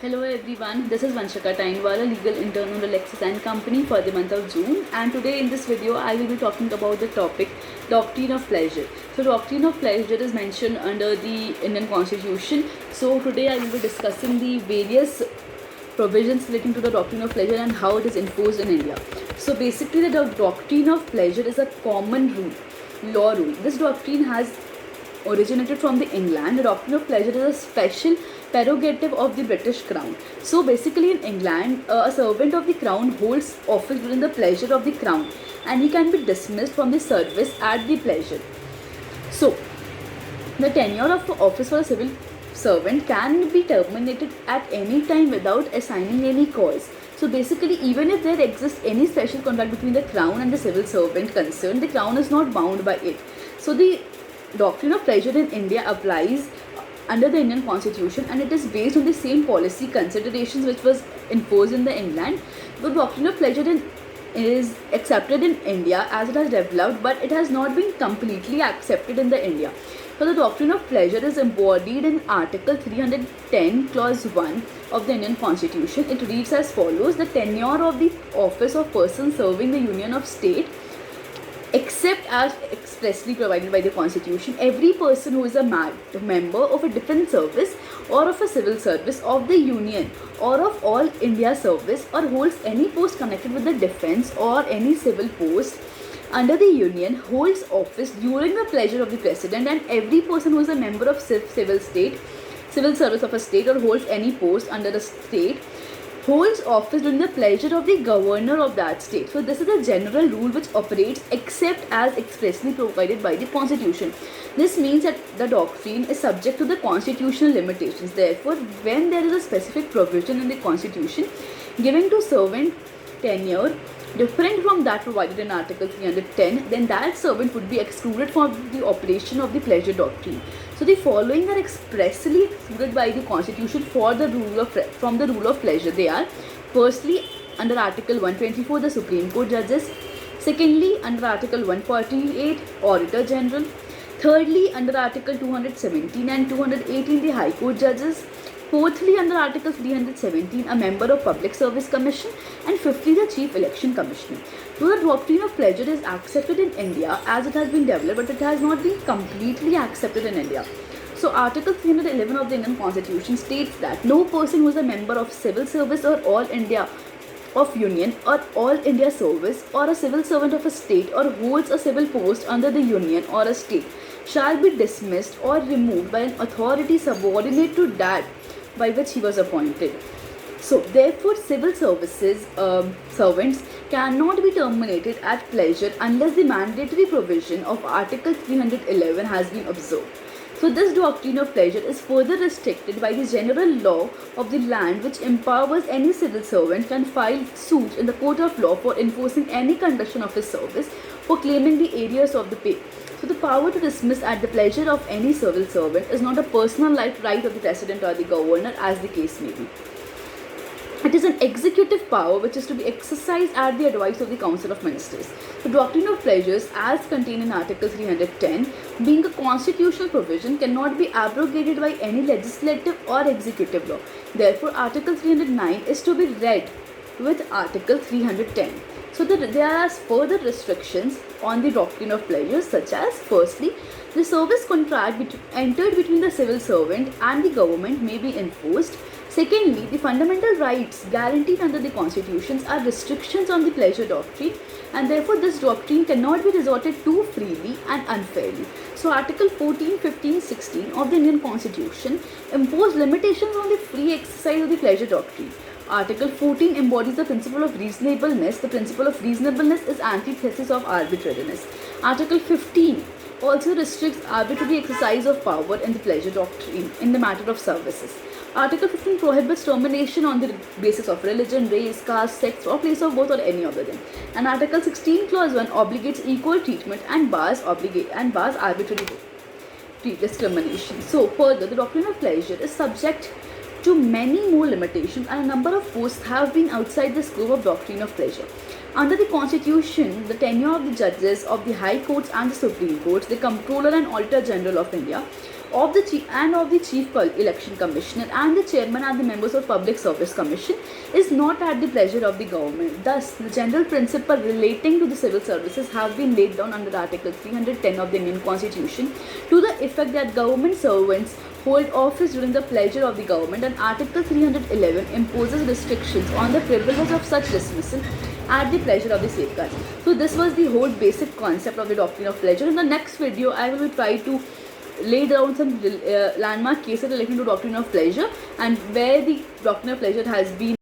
Hello everyone, this is Vanshika Tainwala, legal intern on the Lexis and Company for the month of June, and today in this video I will be talking about the topic doctrine of pleasure. So doctrine of pleasure is mentioned under the Indian Constitution. So today I will be discussing the various provisions relating to the doctrine of pleasure and how it is enforced in India. So basically the doctrine of pleasure is a common law rule. This doctrine has originated from the England. The doctrine of pleasure is a special prerogative of the British Crown. So basically in England, a servant of the Crown holds office during the pleasure of the Crown, and he can be dismissed from the service at the pleasure. So the tenure of office for a civil servant can be terminated at any time without assigning any cause. So basically, even if there exists any special contract between the Crown and the civil servant concerned, the Crown is not bound by it. So the doctrine of pleasure in India applies under the Indian Constitution, and it is based on the same policy considerations which was imposed in the England. The doctrine of pleasure is accepted in India as it has developed, but it has not been completely accepted in the India. So the doctrine of pleasure is embodied in Article 310 Clause 1 of the Indian Constitution. It reads as follows: the tenure of the office of person serving the Union of State, except as expressly provided by the Constitution, every person who is a member of a defence service or of a civil service of the Union or of all India service, or holds any post connected with the defence or any civil post under the Union, holds office during the pleasure of the President, and every person who is a member of civil service of a state, or holds any post under the state, holds office during the pleasure of the governor of that state. So this is a general rule which operates except as expressly provided by the Constitution. This means that the doctrine is subject to the constitutional limitations. Therefore, when there is a specific provision in the Constitution giving to servant tenure different from that provided in Article 310, then that servant would be excluded from the operation of the pleasure doctrine. So the following are expressly excluded by the Constitution from the rule of pleasure. They are: firstly, under Article 124, the Supreme Court judges; secondly, under Article 148, Auditor General; thirdly, under Article 217 and 218, the High Court judges; fourthly, under Article 317, a member of Public Service Commission; and fifthly, the Chief Election Commissioner. So the doctrine of pleasure is accepted in India as it has been developed, but it has not been completely accepted in India. So Article 311 of the Indian Constitution states that no person who is a member of civil service or all India of Union or all India service, or a civil servant of a state, or holds a civil post under the Union or a state, shall be dismissed or removed by an authority subordinate to that by which he was appointed. So therefore, civil services servants cannot be terminated at pleasure unless the mandatory provision of Article 311 has been observed. So this doctrine of pleasure is further restricted by the general law of the land, which empowers any civil servant can file suit in the court of law for enforcing any condition of his service, for claiming the arrears of the pay. So the power to dismiss at the pleasure of any civil servant is not a personal right of the President or the Governor, as the case may be. It is an executive power which is to be exercised at the advice of the Council of Ministers. The doctrine of pleasures, as contained in Article 310, being a constitutional provision, cannot be abrogated by any legislative or executive law. Therefore, Article 309 is to be read with Article 310. So there are further restrictions on the doctrine of pleasures, such as: firstly, the service contract entered between the civil servant and the government may be enforced. Secondly, the fundamental rights guaranteed under the constitutions are restrictions on the pleasure doctrine, and therefore this doctrine cannot be resorted to freely and unfairly. So Article 14, 15, 16 of the Indian Constitution impose limitations on the free exercise of the pleasure doctrine. Article 14 embodies the principle of reasonableness. The principle of reasonableness is antithesis of arbitrariness. Article 15 also restricts arbitrary exercise of power in the pleasure doctrine in the matter of services. Article 15 prohibits termination on the basis of religion, race, caste, sex, or place of birth, or any other thing. And Article 16 Clause 1 obligates equal treatment and bars arbitrary discrimination. So further, the doctrine of pleasure is subject to many more limitations, and a number of posts have been outside the scope of doctrine of pleasure. Under the Constitution, the tenure of the judges of the High Courts and the Supreme Courts, the Comptroller and Auditor General of India, of the Chief Election Commissioner and the Chairman and the members of Public Service Commission is not at the pleasure of the government. Thus, the general principle relating to the civil services have been laid down under Article 310 of the Indian Constitution to the effect that government servants hold office during the pleasure of the government, and Article 311 imposes restrictions on the privilege of such dismissal at the pleasure of the safeguards. So this was the whole basic concept of the doctrine of pleasure. In the next video, I will try to lay down some landmark cases relating to doctrine of pleasure and where the doctrine of pleasure has been